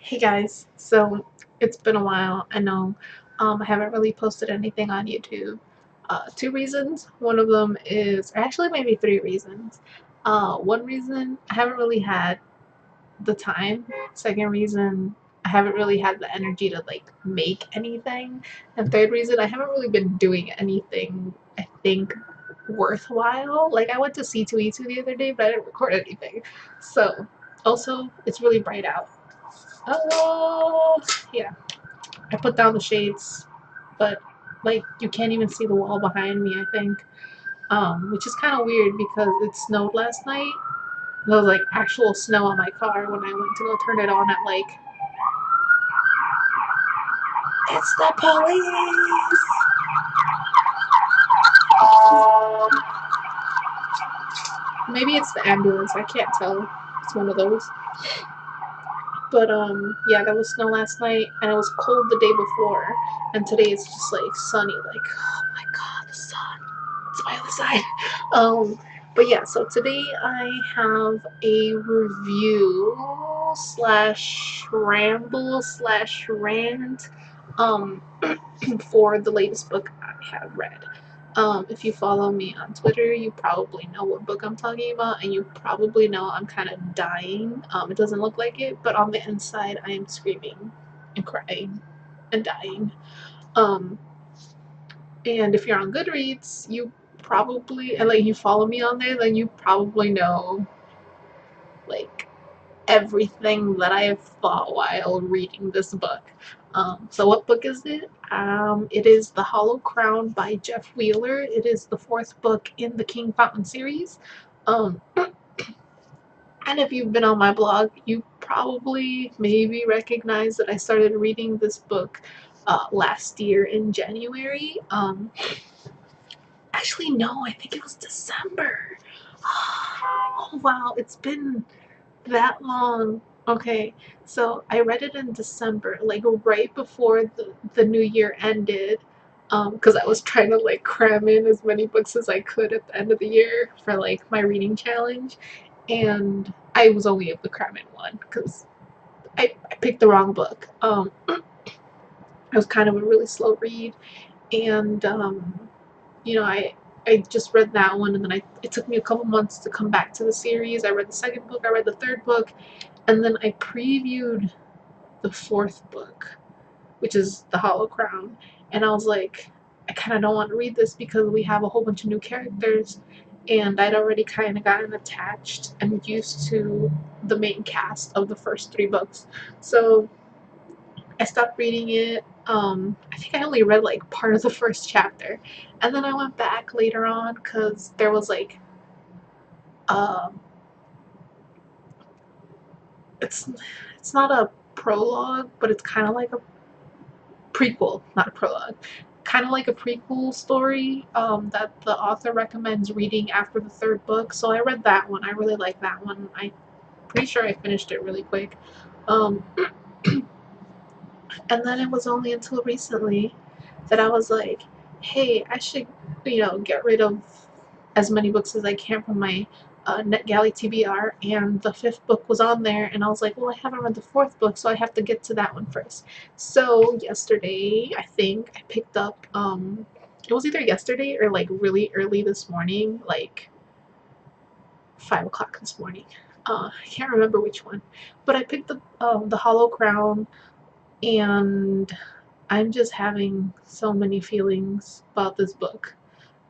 Hey guys, so it's been a while. I know I haven't really posted anything on YouTube. Two reasons. One of them is, or actually maybe three reasons. One reason, I haven't really had the time. Second reason, I haven't really had the energy to like make anything. And third reason, I haven't really been doing anything, I think, worthwhile. Like I went to C2E2 the other day, but I didn't record anything. So also, it's really bright out. Oh, yeah. I put down the shades, but like you can't even see the wall behind me, I think. Which is kind of weird because it snowed last night. There was like actual snow on my car when I went to go turn it on at like, it's the police! Maybe it's the ambulance, I can't tell. It's one of those. But yeah, there was snow last night and it was cold the day before. And today it's just like sunny, like, oh my god, the sun. It's my other side. But yeah, so today I have a review slash ramble slash rant um for the latest book I have read. If you follow me on Twitter, you probably know what book I'm talking about, and you probably know I'm kind of dying. It doesn't look like it, but on the inside, I am screaming and crying and dying. Um, and if you're on Goodreads, you probably, and like you follow me on there, then you probably know like everything that I have thought while reading this book. So what book is it? It is The Hollow Crown by Jeff Wheeler. It is the fourth book in the Kingfountain series. Um, and if you've been on my blog, you probably maybe recognize that I started reading this book last year in January. Actually, no, I think it was December. Oh, wow, it's been that long. Okay, so I read it in December, like right before the new year ended, because I was trying to like cram in as many books as I could at the end of the year for like my reading challenge, and I was only able to cram in one because I picked the wrong book. It was kind of a really slow read, and you know, I just read that one, and then it took me a couple months to come back to the series. I read the second book, I read the third book, and then I previewed the fourth book, which is The Hollow Crown. And I was like, I kind of don't want to read this because we have a whole bunch of new characters, and I'd already kind of gotten attached and used to the main cast of the first three books. So I stopped reading it. I think I only read like part of the first chapter, and then I went back later on because there was like, um, it's it's not a prologue, but it's kind of like a prequel, not a prologue, kind of like a prequel story that the author recommends reading after the third book. So I read that one. I really like that one. I'm pretty sure I finished it really quick. Um, and then it was only until recently that I was like, hey, I should, get rid of as many books as I can from my NetGalley TBR, and the fifth book was on there, and I was like, well, I haven't read the fourth book, so I have to get to that one first. So yesterday, I think I picked up, it was either yesterday or like really early this morning, like 5 o'clock this morning. I can't remember which one, but I picked up the Hollow Crown, and I'm just having so many feelings about this book.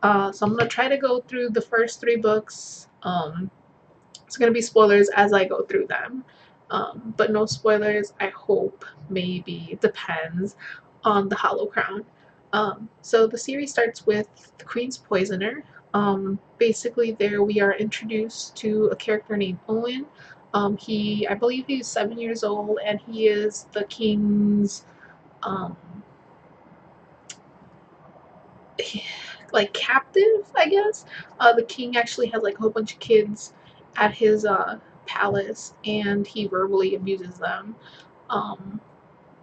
So I'm gonna try to go through the first three books. It's gonna be spoilers as I go through them, but no spoilers. I hope. Maybe it depends on the Hollow Crown. So the series starts with the Queen's Poisoner. Basically, there we are introduced to a character named Owen. I believe he's 7 years old, and he is the king's um, like captive, I guess. The king actually has like a whole bunch of kids at his palace, and he verbally abuses them. Um,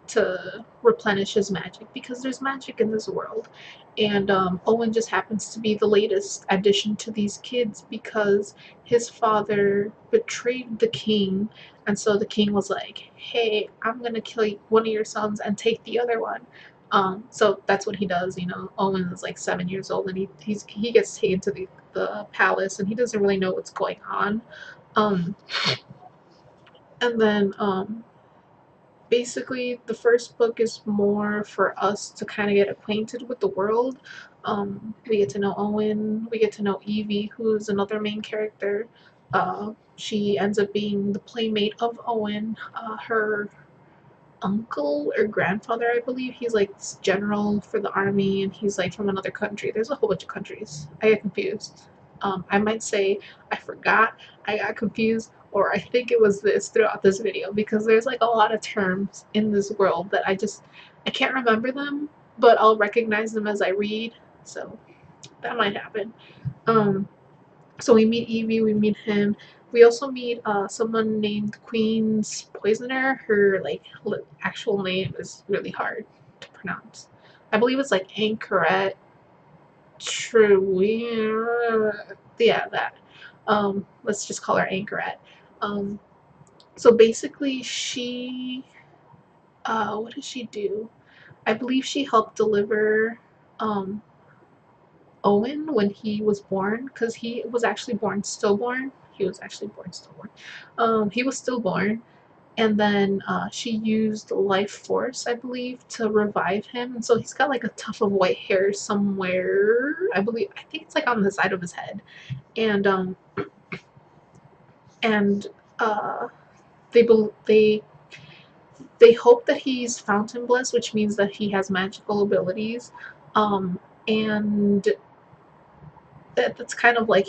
to replenish his magic, because there's magic in this world. And Owen just happens to be the latest addition to these kids because his father betrayed the king, and so the king was like, "Hey, I'm gonna kill one of your sons and take the other one." So that's what he does. You know, Owen is like 7 years old, and he gets taken to the palace, and he doesn't really know what's going on. Um, and then basically the first book is more for us to kind of get acquainted with the world. We get to know Owen, we get to know Evie, who's another main character. She ends up being the playmate of Owen. Her uncle or grandfather, I believe, he's like this general for the army, and he's like from another country. There's a whole bunch of countries. I get confused. I might say I forgot, I got confused, or I think it was this throughout this video, because there's like a lot of terms in this world that I can't remember them, but I'll recognize them as I read. So that might happen. Um, so we meet Evie, we meet him. We also meet someone named Queen's Poisoner. Her like actual name is really hard to pronounce. I believe it's like Anchoret True. Yeah, that. Let's just call her Anchoret. Um, so basically, what did she do? I believe she helped deliver um, Owen when he was born, because he was actually born stillborn. He was actually born stillborn. He was stillborn, and then she used life force, I believe, to revive him. And so he's got like a tuft of white hair somewhere. I think it's like on the side of his head. And and uh, they they they hope that he's fountain blessed, which means that he has magical abilities. And that's kind of like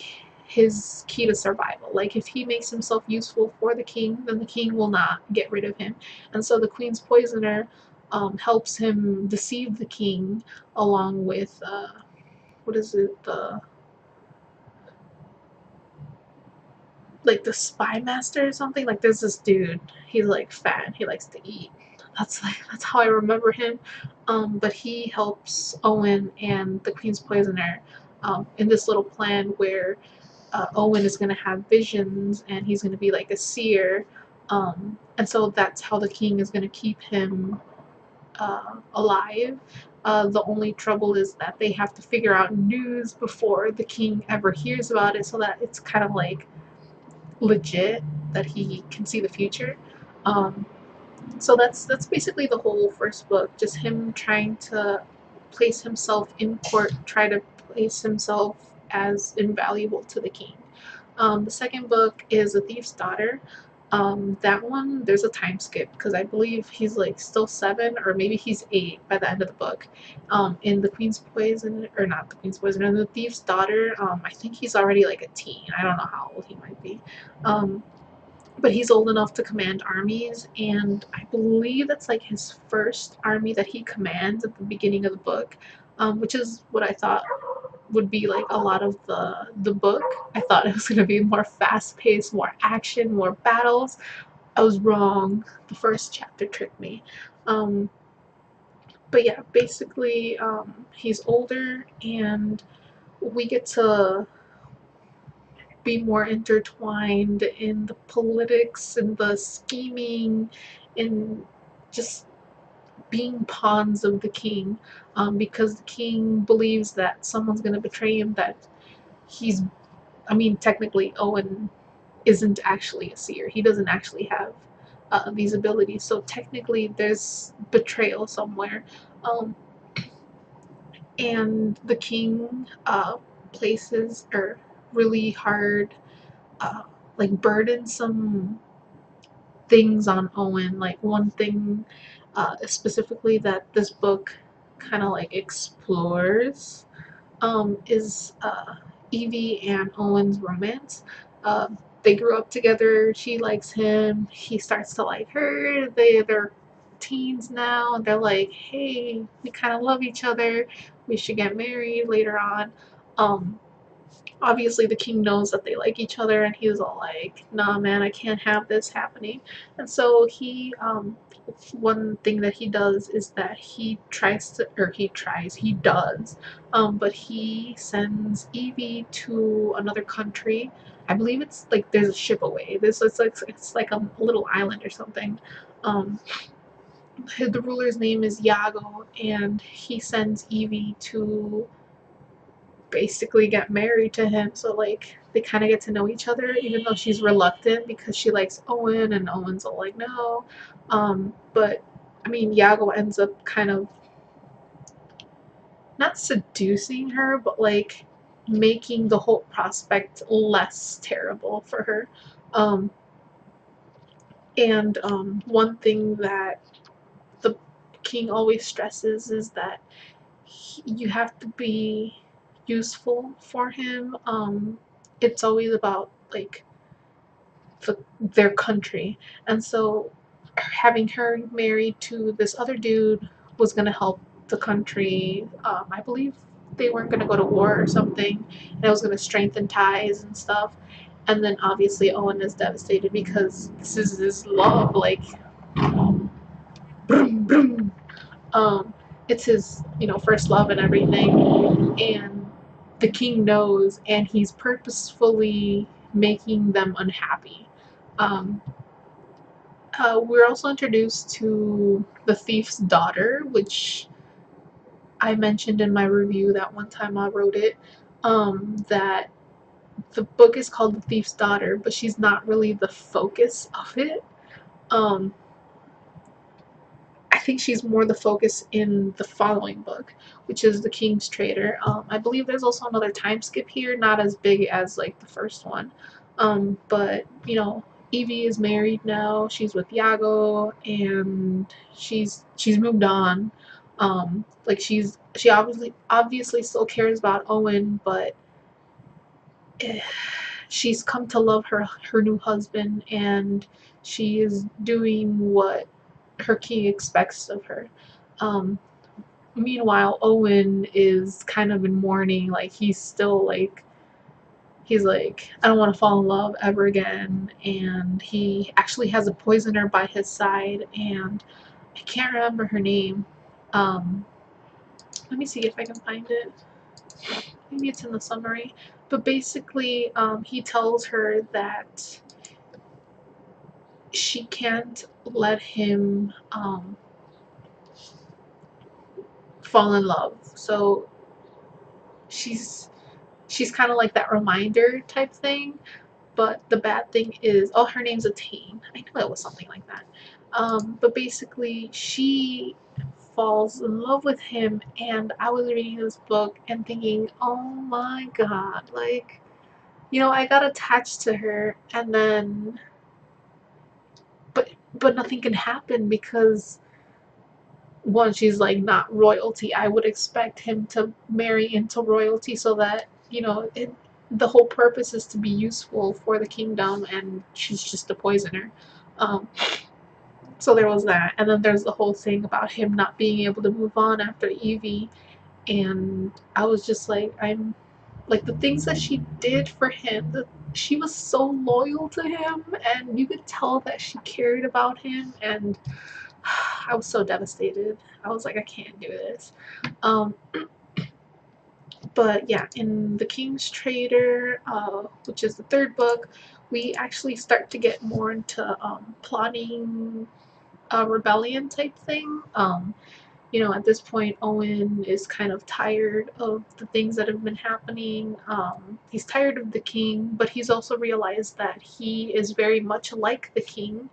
his key to survival. Like if he makes himself useful for the king, then the king will not get rid of him. And so the queen's poisoner helps him deceive the king, along with what is it, the spy master or something. Like there's this dude. He's like fat. He likes to eat. That's how I remember him. But he helps Owen and the queen's poisoner in this little plan where Owen is going to have visions, and he's going to be like a seer. And so that's how the king is going to keep him alive. The only trouble is that they have to figure out news before the king ever hears about it, so that it's kind of like legit, that he can see the future. Um, so that's basically the whole first book, just him trying to place himself in court, try to place himself as invaluable to the king. The second book is A Thief's Daughter. That one, there's a time skip, because I believe he's like still 7, or maybe he's 8 by the end of the book. In The Queen's Poison, or not The Queen's Poison, in The Thief's Daughter, I think he's already like a teen. I don't know how old he might be. But he's old enough to command armies, and I believe that's like his first army that he commands at the beginning of the book, which is what I thought would be like a lot of the book. I thought it was going to be more fast paced, more action, more battles. I was wrong. The first chapter tricked me. Um, but yeah, basically, he's older, and we get to be more intertwined in the politics and the scheming and just being pawns of the king, because the king believes that someone's going to betray him, that he's, I mean, technically Owen isn't actually a seer. He doesn't actually have these abilities. So technically there's betrayal somewhere. Um, and the king places or really hard, uh, like burdensome things on Owen. Like one thing specifically that this book kind of like explores is Evie and Owen's romance. Uh, they grew up together. She likes him. He starts to like her. They're teens now, and they're like, hey, we kind of love each other. We should get married later on. Um, obviously the king knows that they like each other, and he's all like, nah man, I can't have this happening. And so one thing that he does is that he does, but he sends Evie to another country. I believe it's like there's a ship away. It's like a little island or something. um the ruler's name is Yago, and he sends Evie to basically get married to him. So like they kind of get to know each other, even though she's reluctant because she likes Owen, and Owen's all like no. But I mean, Yago ends up kind of not seducing her, but like making the whole prospect less terrible for her. Um, and One thing that the king always stresses is that you have to be useful for him. It's always about like their country, and so having her married to this other dude was gonna help the country. I believe they weren't gonna go to war or something, and it was gonna strengthen ties and stuff. And then obviously Owen is devastated because this is his love, like brum, brum. Um, it's his, first love and everything, and the king knows, and he's purposefully making them unhappy. Um, we're also introduced to the thief's daughter, which I mentioned in my review that one time I wrote it. That the book is called The Thief's Daughter, but she's not really the focus of it. Um, I think she's more the focus in the following book, which is The King's Traitor. I believe there's also another time skip here, not as big as like the first one. But Evie is married now. She's with Yago, and she's moved on. Like she obviously still cares about Owen, but eh, she's come to love her new husband, and she is doing what her king expects of her. Um, Meanwhile, Owen is kind of in mourning. Like he's like, I don't want to fall in love ever again. And he actually has a poisoner by his side, and I can't remember her name. Um, Let me see if I can find it. Maybe it's in the summary. But basically, he tells her that she can't let him fall in love. So she's kind of like that reminder type thing. But the bad thing is, oh, her name's Attain. I knew it was something like that. But basically, she falls in love with him, and I was reading this book and thinking, oh my god, like, I got attached to her, and then, but nothing can happen because one, she's like not royalty. I would expect him to marry into royalty so that the whole purpose is to be useful for the kingdom, and she's just a poisoner. Um, so there was that, and then there's the whole thing about him not being able to move on after Evie, and I was just like, I'm like the things that she did for him. She was so loyal to him, and you could tell that she cared about him, and I was so devastated. I was like, I can't do this. Um, but yeah, in The King's Traitor, which is the third book, we actually start to get more into plotting a rebellion type thing. At this point, Owen is kind of tired of the things that have been happening. He's tired of the king, but he's also realized that he is very much like the king.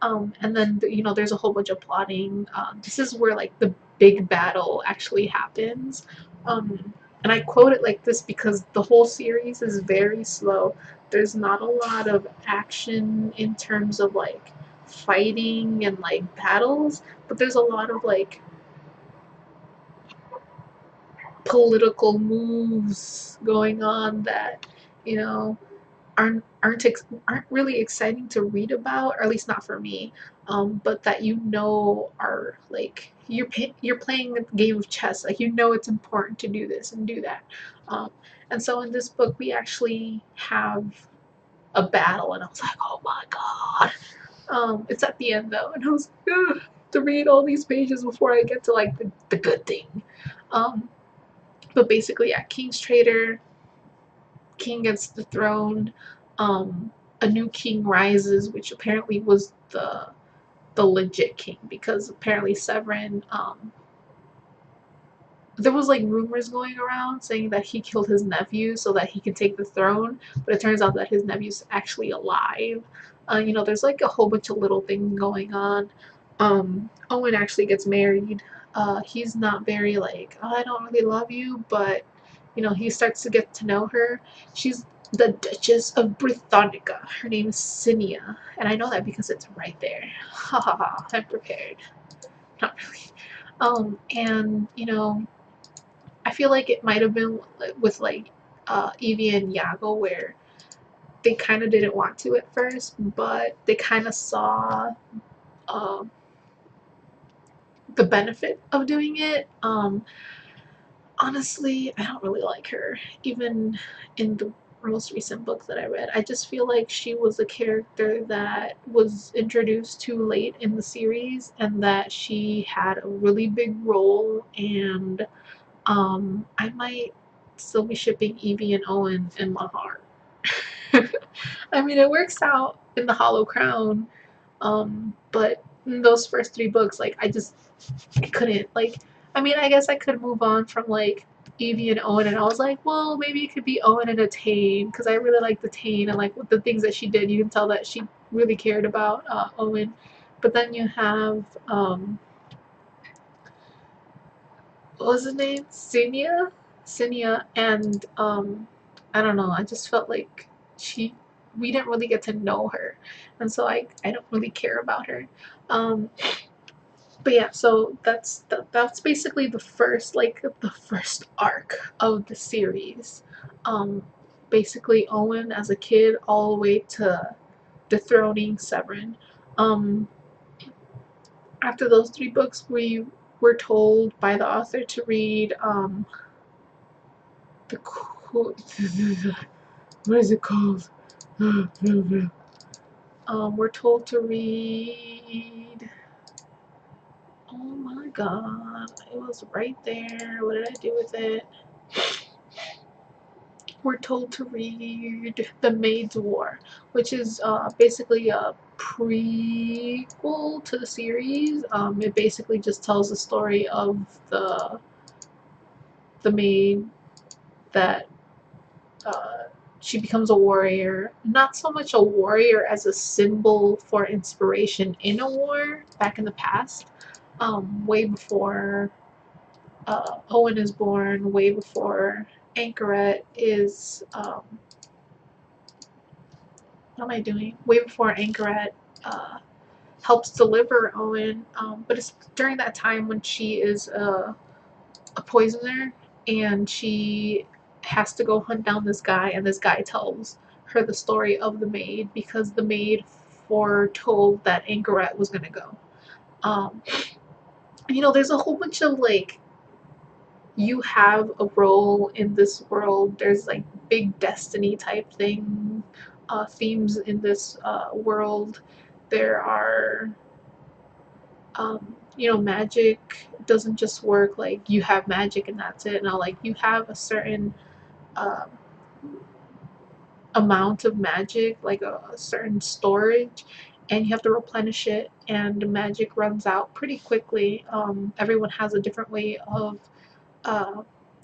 And then there's a whole bunch of plotting. This is where like the big battle actually happens. And I quote it like this because the whole series is very slow. There's not a lot of action in terms of like fighting and like battles, but there's a lot of like political moves going on that you know aren't really exciting to read about, or at least not for me. But that are like you're playing a game of chess. Like it's important to do this and do that. And so in this book, we actually have a battle, and I was like, oh my god. It's at the end though, and I was like, ugh, to read all these pages before I get to like the good thing. Um, but basically, yeah, King's Traitor, king gets dethroned. A new king rises, which apparently was the legit king, because apparently Severin, there was like rumors going around saying that he killed his nephew so that he could take the throne, but it turns out that his nephew's actually alive. There's like a whole bunch of little things going on. Owen actually gets married. He's not very like, oh, I don't really love you, but he starts to get to know her. She's the Duchess of Brithonica. Her name is Cinia, and I know that because it's right there. Ha ha ha! I'm prepared. Not really. And I feel like it might have been with like Evie and Iago, where they kind of didn't want to at first, but they kind of saw um, the benefit of doing it. Honestly, I don't really like her, even in the most recent book that I read. I just feel like she was a character that was introduced too late in the series, and that she had a really big role, and I might still be shipping Evie and Owen in my heart. I mean, it works out in the Hollow Crown, but in those first three books, like I couldn't like. I mean, I guess I could move on from like Evie and Owen, and I was like, well, maybe it could be Owen and Atane, because I really like the Tane, and like with the things that she did, you can tell that she really cared about Owen. But then you have what was his name? Cinia, and I don't know. I just felt like she we didn't really get to know her, and so I don't really care about her. Um, but yeah, so that's basically the first arc of the series. Um, Basically Owen as a kid all the way to dethroning Severin. Um, After those three books, we were told by the author to read the what is it called? We're told to read. Oh my god, it was right there. What did I do with it? We're told to read The Maid's War, which is basically a prequel to the series. It basically just tells the story of the maid that uh, she becomes a warrior. Not so much a warrior as a symbol for inspiration in a war back in the past, way before Owen is born, way before Anchoret is. What am I doing? Way before Anchoret helps deliver Owen, but it's during that time when she is a poisoner, and she has to go hunt down this guy, and this guy tells her the story of the maid, because the maid foretold that Anchoret was gonna go. Um, there's a whole bunch of like, you have a role in this world. There's like big destiny type thing, themes in this world. There are magic doesn't just work like you have magic and that's it. Now, like, you have a certain um, amount of magic, like a certain storage, and you have to replenish it, and the magic runs out pretty quickly. Everyone has a different way of uh,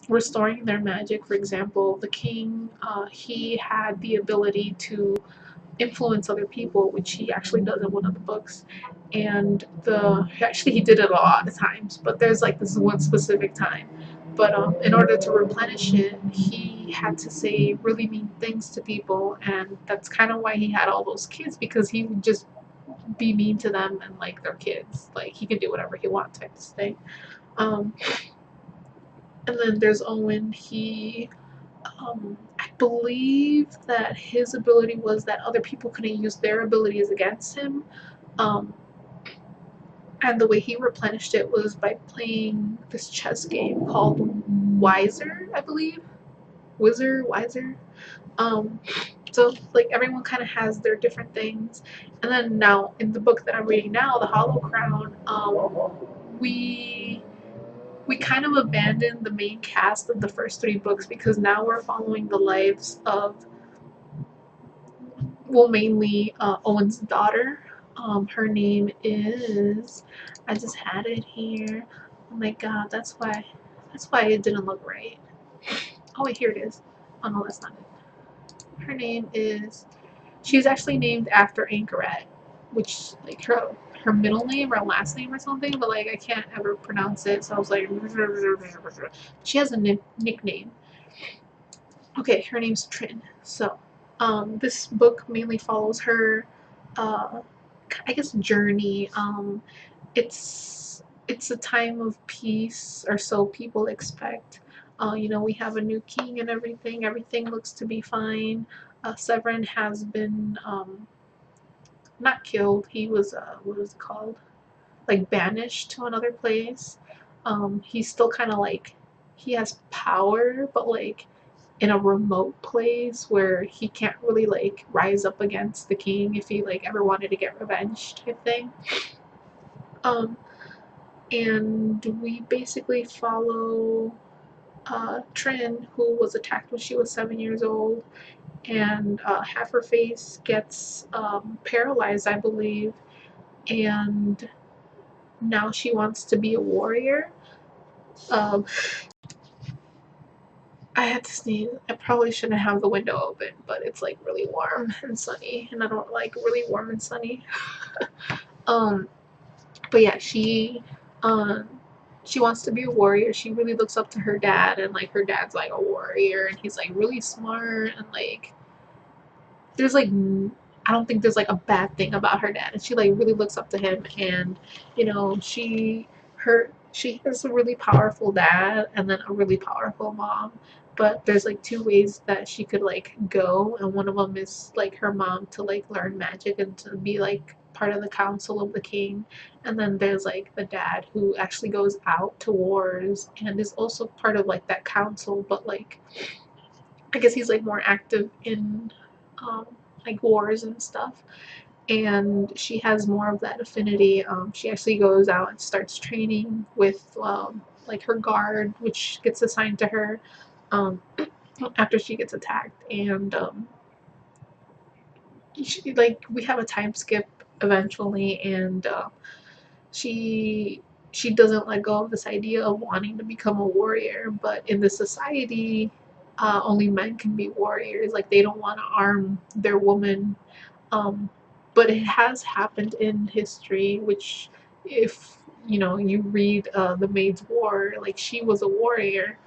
restoring their magic. For example, the king, he had the ability to influence other people, which he actually does in one of the books. And he did it a lot of times, but there's like this one specific time. But in order to replenish it, he had to say really mean things to people, and that's kind of why he had all those kids, because he would just be mean to them, and like they're kids, like he can do whatever he wants type of thing. Um, and then there's Owen. I believe that his ability was that other people couldn't use their abilities against him. Um, and the way he replenished it was by playing this chess game called Wiser, I believe. wiser. So like everyone kind of has their different things. And then now in the book that I'm reading now, The Hollow Crown, we kind of abandoned the main cast of the first three books because now we're following the lives of, well, mainly Owen's daughter. Her name is, I just had it here. Oh my god, that's why it didn't look right. Oh wait, here it is. Oh no, that's not it. Her name is, she's actually named after Anchoret, which like her middle name or last name or something, but like I can't ever pronounce it, so I was like, she has a nickname. Okay, her name's Trin. So, this book mainly follows her, uh, I guess, journey. It's a time of peace, or so people expect. We have a new king and everything. Everything looks to be fine. Severin has been not killed. He was what was it called? Like banished to another place. He's still kind of like he has power, but like in a remote place where he can't really like rise up against the king if he like ever wanted to get revenge type thing. Um, and we basically follow Trin, who was attacked when she was 7 years old, and half her face gets paralyzed, I believe, and now she wants to be a warrior. Um, I had to sneeze. I probably shouldn't have the window open, but it's like really warm and sunny, and I don't like really warm and sunny. um, but yeah, um, she wants to be a warrior. She really looks up to her dad, and like her dad's like a warrior, and he's like really smart, and like there's like I don't think there's like a bad thing about her dad, and she like really looks up to him, and she has a really powerful dad and then a really powerful mom, but there's like two ways that she could like go, and one of them is like her mom to like learn magic and to be like part of the council of the king, and then there's like the dad who actually goes out to wars and is also part of like that council, but like I guess he's like more active in um, like wars and stuff. And she has more of that affinity. She actually goes out and starts training with like her guard, which gets assigned to her um, after she gets attacked. And like we have a time skip eventually, and she she doesn't let go of this idea of wanting to become a warrior, but in this society only men can be warriors. Like they don't want to arm their woman, um, but it has happened in history, which if you read the Maid's War, like she was a warrior.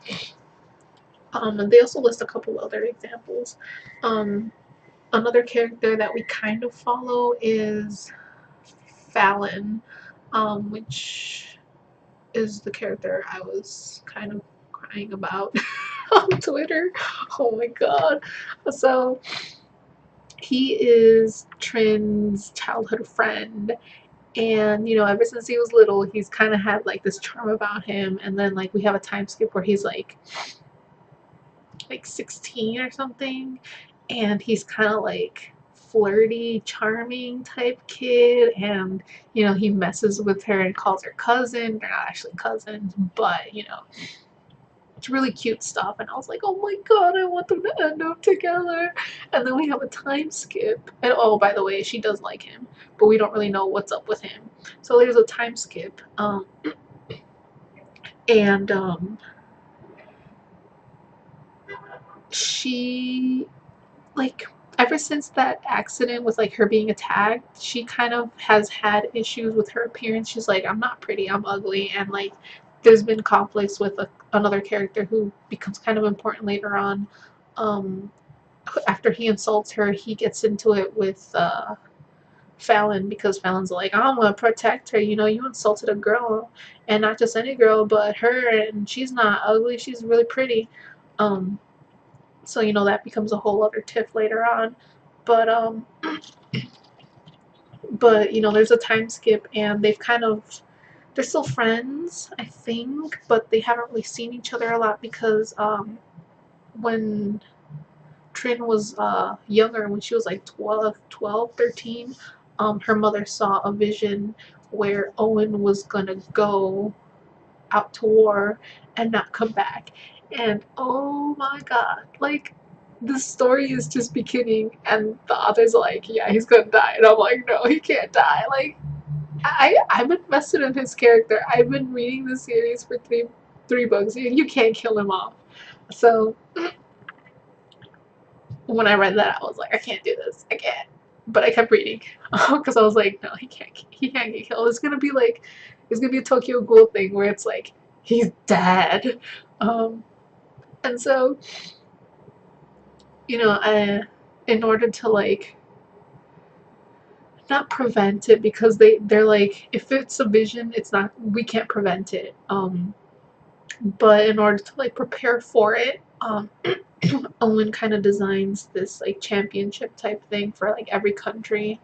And they also list a couple other examples. Another character that we kind of follow is Fallon, which is the character I was kind of crying about on Twitter. Oh my god. So he is Trin's childhood friend, and ever since he was little he's kind of had like this charm about him, and then like we have a time skip where he's like 16 or something, and he's kind of like flirty, charming type kid, and he messes with her and calls her cousin. They're not actually cousins, but it's really cute stuff, and I was like, oh my god, I want them to end up together. And then we have a time skip, and oh, by the way, she does like him, but we don't really know what's up with him. So there's a time skip, and she, like, ever since that accident with like her being attacked, she kind of has had issues with her appearance. She's like, I'm not pretty, I'm ugly, and like there's been conflicts with another character who becomes kind of important later on. um After he insults her, he gets into it with Fallon, because Fallon's like, I'm gonna protect her. You insulted a girl, and not just any girl, but her, and she's not ugly, she's really pretty. um so that becomes a whole other tiff later on. But there's a time skip, and they're still friends, I think, but they haven't really seen each other a lot because when Trin was younger, when she was like 13, her mother saw a vision where Owen was gonna go out to war and not come back. And oh my god, like the story is just beginning and the author's like, yeah, he's gonna die. And I'm like, no, he can't die. Like I'm invested in his character. I've been reading the series for three books. You can't kill him off. So when I read that, I was like, I can't do this. I can't. But I kept reading because I was like, no, he can't. He can't get killed. It's gonna be a Tokyo Ghoul thing where it's like he's dead. Um, and so in order to like not prevent it because they're like if it's a vision, it's not we can't prevent it. But in order to like prepare for it, Owen kind of designs this like championship type thing for like every country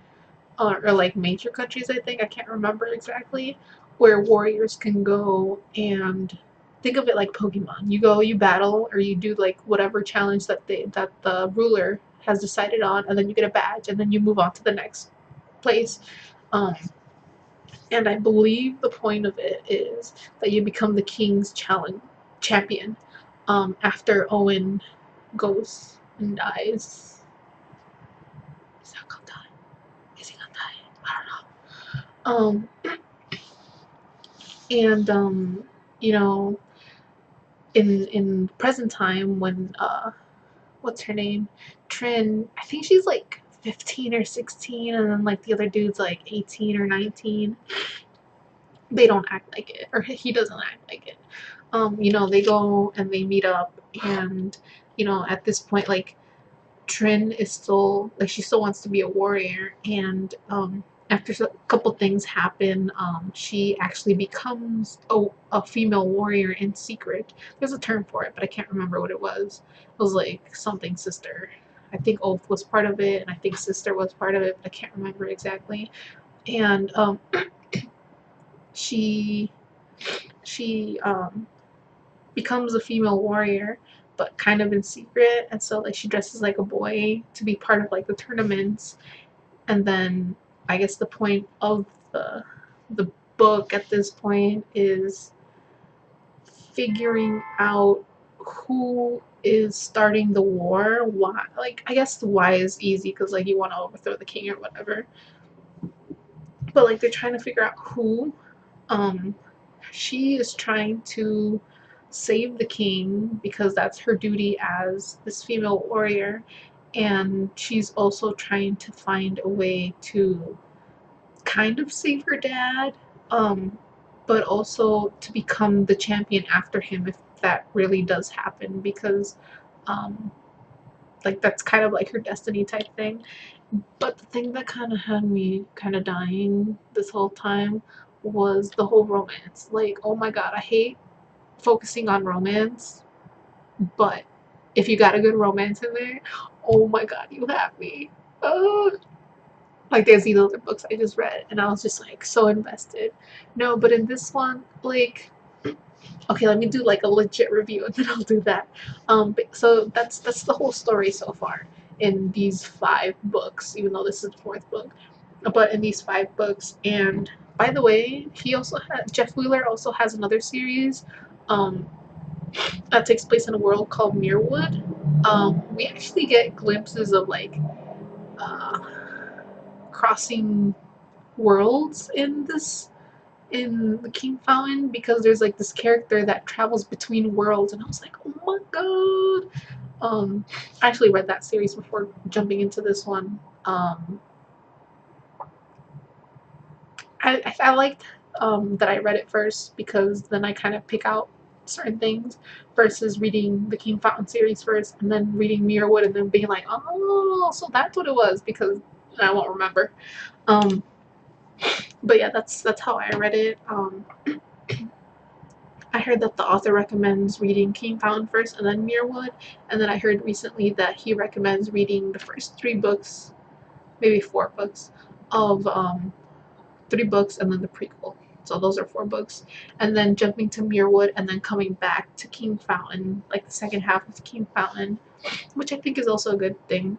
or like major countries. I think I can't remember exactly where warriors can go and think of it like Pokemon. You go, you battle, or you do like whatever challenge that the ruler has decided on, and then you get a badge, and then you move on to the next place. Um, and I believe the point of it is that you become the king's challenge champion after Owen goes and dies. Is that gonna die? Is he gonna die? I don't know. And you know, in present time when what's her name? Trin, I think she's like 15 or 16, and then like the other dude's like 18 or 19. They don't act like it, or he doesn't act like it. They go and they meet up, and at this point, like Trin is still like she still wants to be a warrior, and after a couple things happen, she actually becomes a female warrior in secret. There's a term for it, but I can't remember what it was. It was like something sister. I think Oath was part of it, and I think sister was part of it, but I can't remember exactly. And she she becomes a female warrior, but kind of in secret, and so like she dresses like a boy to be part of like the tournaments. And then I guess the point of the book at this point is figuring out who is starting the war. Why? Like I guess the why is easy because like you want to overthrow the king or whatever, but like they're trying to figure out who. Um, she is trying to save the king because that's her duty as this female warrior, and she's also trying to find a way to kind of save her dad, um, but also to become the champion after him if that really does happen because um, like that's kind of like her destiny type thing. But the thing that kind of had me kind of dying this whole time was the whole romance. Like, oh my god, I hate focusing on romance, but if you got a good romance in there, oh my god, you have me. Uh, like there's these other books I just read and I was just like so invested. No, but in this one, like okay, let me do like a legit review and then I'll do that. So that's the whole story so far in these 5 books, even though this is the 4th book. But in these 5 books, and by the way, Jeff Wheeler also has another series um, that takes place in a world called Muirwood. We actually get glimpses of like uh, crossing worlds in the Kingfountain because there's like this character that travels between worlds, and I was like, oh my god. I actually read that series before jumping into this one. I liked that I read it first because then I kind of pick out certain things versus reading the Kingfountain series first and then reading Muirwood and then being like, oh, so that's what it was because I won't remember. Um, but yeah, that's how I read it. I heard that the author recommends reading Kingfountain first and then Muirwood, and then I heard recently that he recommends reading the first 3 books, maybe 4 books, of 3 books and then the prequel So those are 4 books. And then jumping to Muirwood and then coming back to Kingfountain, like the second half of Kingfountain, which I think is also a good thing,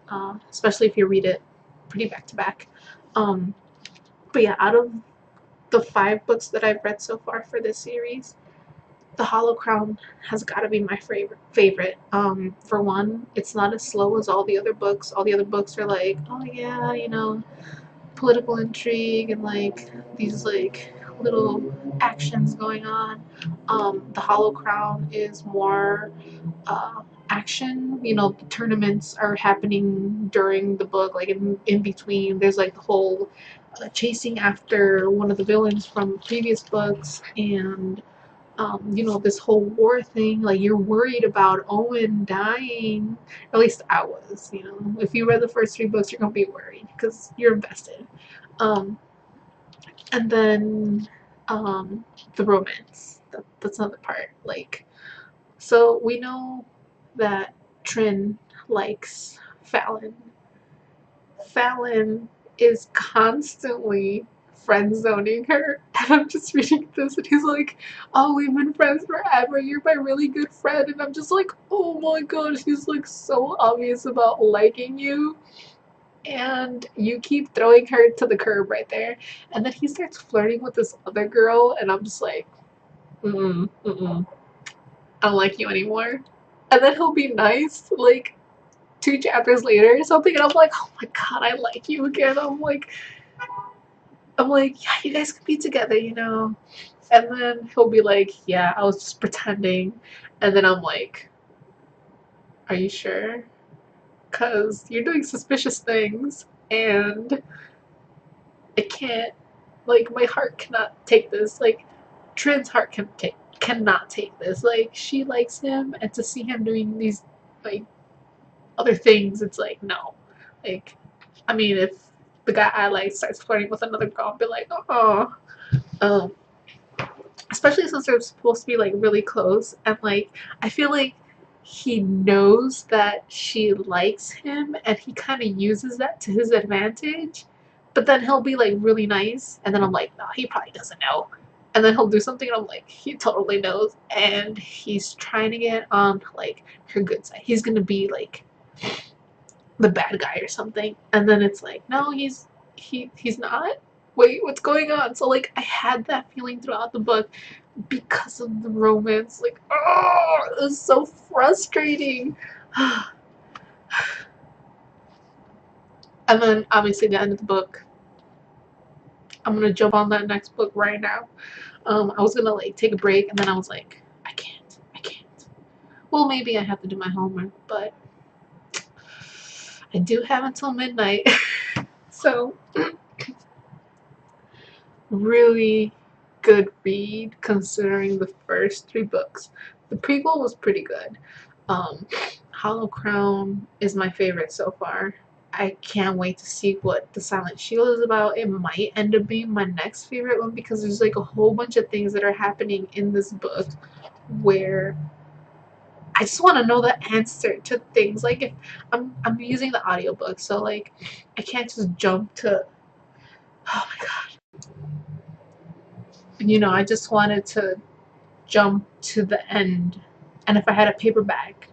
especially if you read it pretty back to back. But yeah, out of the 5 books that I've read so far for this series, The Hollow Crown has got to be my favorite. For one, it's not as slow as all the other books. All the other books are like, oh yeah, political intrigue and like these like little actions going on. The Hollow Crown is more action. The tournaments are happening during the book, like in between. There's like the whole chasing after one of the villains from previous books, and this whole war thing. Like you're worried about Owen dying. At least I was. If you read the first 3 books, you're gonna be worried because you're invested. Um, and then the romance. That's another part. Like, so we know that Trin likes Fallon. Fallon is constantly friend zoning her, and I'm just reading this, and he's like, "Oh, we've been friends forever. You're my really good friend," and I'm just like, "Oh my god, he's like so obvious about liking you." And you keep throwing her to the curb right there. And then he starts flirting with this other girl, and I'm just like, I don't like you anymore. And then he'll be nice, like 2 chapters later or something, and I'm like, oh my god, I like you again. I'm like, yeah, you guys can be together. And then he'll be like, yeah, I was just pretending. And then I'm like, are you sure? Because you're doing suspicious things, and I can't, like, my heart cannot take this. Like, Trin's heart cannot take this. Like, she likes him, and to see him doing these, like, other things, it's like, no. Like, I mean, if the guy I like starts flirting with another girl, I'll be like, oh. Um, Especially since they're supposed to be, like, really close, and, like, I feel like he knows that she likes him, and he kind of uses that to his advantage, but then he'll be, like, really nice, and then I'm like, no, he probably doesn't know. And then he'll do something, and I'm like, he totally knows, and he's trying to get on, like, her good side. He's gonna be, like, the bad guy or something, and then it's like, no, he's not. Wait, what's going on? So like I had that feeling throughout the book because of the romance. Like, oh, it was so frustrating. And then obviously the end of the book, I'm gonna jump on that next book right now. I was gonna like take a break, and then I was like, I can't. Well, maybe I have to do my homework, but I do have until midnight. So really good read considering the first 3 books. The prequel was pretty good. Hollow Crown is my favorite so far. I can't wait to see what The Silent Shield is about. It might end up being my next favorite one because there's like a whole bunch of things that are happening in this book where I just want to know the answer to things. Like if I'm using the audiobook, so like I can't just jump to, oh my god. I just wanted to jump to the end. And if I had a paperback,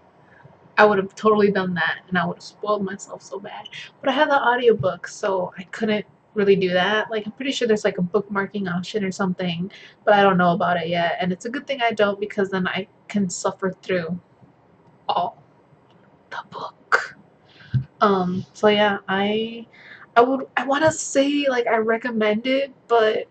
I would have totally done that, and I would have spoiled myself so bad. But I had the audiobook, so I couldn't really do that. Like, I'm pretty sure there's like a bookmarking option or something, but I don't know about it yet. And it's a good thing I don't, because then I can suffer through all the book. So yeah, I want to say like I recommend it, but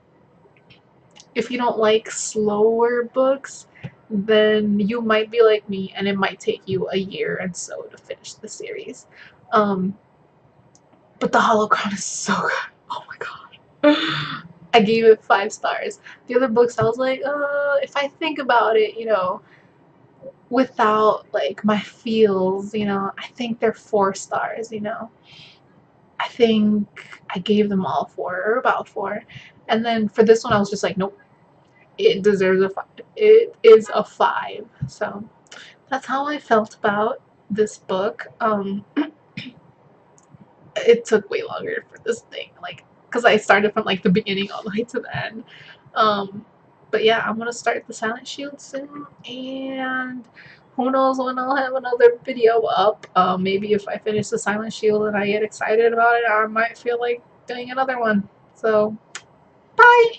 if you don't like slower books, then you might be like me, and it might take you a year and so to finish the series. Um, but The Hollow Crown is so good. Oh my god. I gave it 5 stars. The other books, I was like, if I think about it, without like my feels, I think they're 4 stars. I think I gave them all 4 or about 4. And then for this one, I was just like, nope. It deserves a 5. It is a 5. So that's how I felt about this book. It took way longer for this thing, like, because I started from like the beginning all the way to the end. But yeah, I'm gonna start the Silent Shield soon, and who knows when I'll have another video up. Maybe if I finish the Silent Shield and I get excited about it, I might feel like doing another one. So, bye!